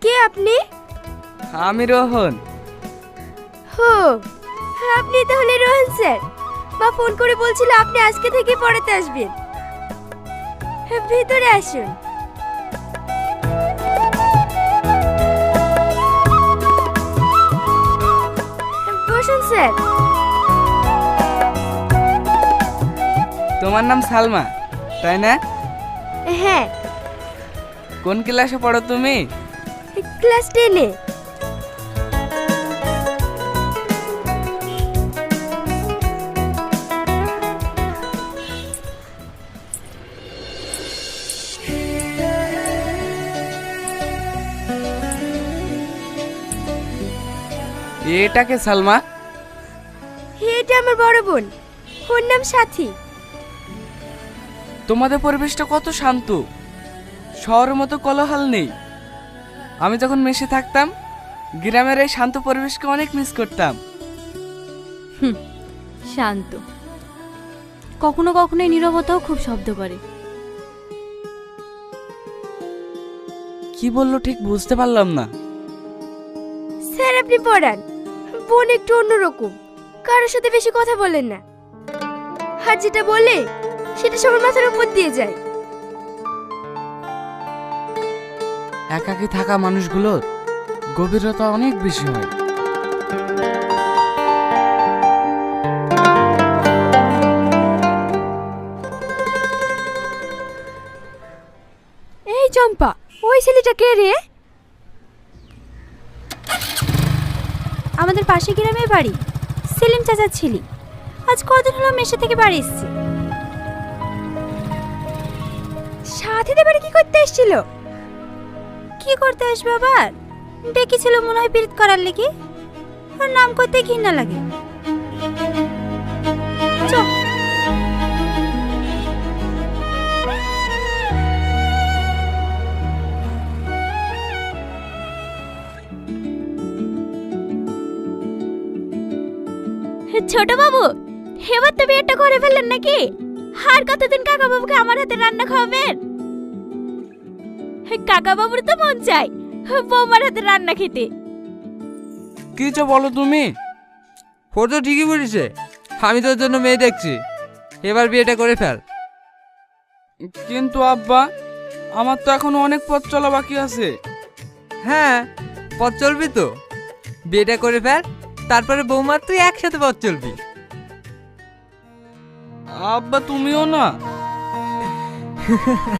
কে আপনি? আমি রোহন। হো, আপনি তাহলে রোহন স্যার। মা ফোন করে বলছিল আপনি আজকে থেকে পড়াতে আসবেন। ভিতরে আসুন। বসুন স্যার। তোমার নাম সালমা, তাই না? হ্যাঁ। কোন ক্লাসে পড়ো তুমি? ক্লাস 10-এ। এটাকে সালমা? এটা আমার বড় বোন, ওর নাম সাথী। তোমাদের পরিবেশটা কত শান্ত, শহরের মতো কোলাহল নেই। আমি যখন মেসে থাকতাম, গ্রামের এই শান্ত পরিবেশকে অনেক মিস করতাম। শান্ত, কখনো কখনো এই নীরবতাও খুব শব্দ করে। কি বললো ঠিক বুঝতে পারলাম না। স্যার আপনি পড়ান। বোন একটু অন্যরকম, কারোর সাথে বেশি কথা বলেন না, আর যেটা বলে সেটা সবার মাথার উপর দিয়ে যায়। একাকী থাকা মানুষগুলোর গভীরতা অনেক বেশি হয়। এই চম্পা, ওই ছেলেটা কে রে? আমাদের পাশে গ্রামে বাড়ি, সেলিম চাচার ছেলে। আজ কদিন হলো মেশে থেকে বাড়ি এসেছে। সাথীদের বাড়ি কি করতে এসেছিল? কি করতে আসবে আবার? ডেকেছিল মনে হয় পিরিত করার লেগে। ওর নাম করতে ঘৃণা লাগে। চল। ছোট বাবু, এবার তো বিয়েটা করে ফেললেন নাকি? আর কতদিন কাকা বাবুকে আমার হাতে রান্না খাওয়াবেন? কাকা বাবুর তো মন চাই বৌমার হাতে রান্না খেতে। কি যে বলো তুমি? ও তো ঠিকই বলেছে, আমি তোর জন্য মেয়ে দেখছি, এবার বিয়েটা করে ফেল। কিন্তু আব্বা, আমার তো এখনো অনেক পথ চলা বাকি আছে। হ্যাঁ, পথ চলবি তো। বিয়েটা করে ফেল, তারপরে বৌমার তুই একসাথে পথ চলবি। আব্বা তুমিও না?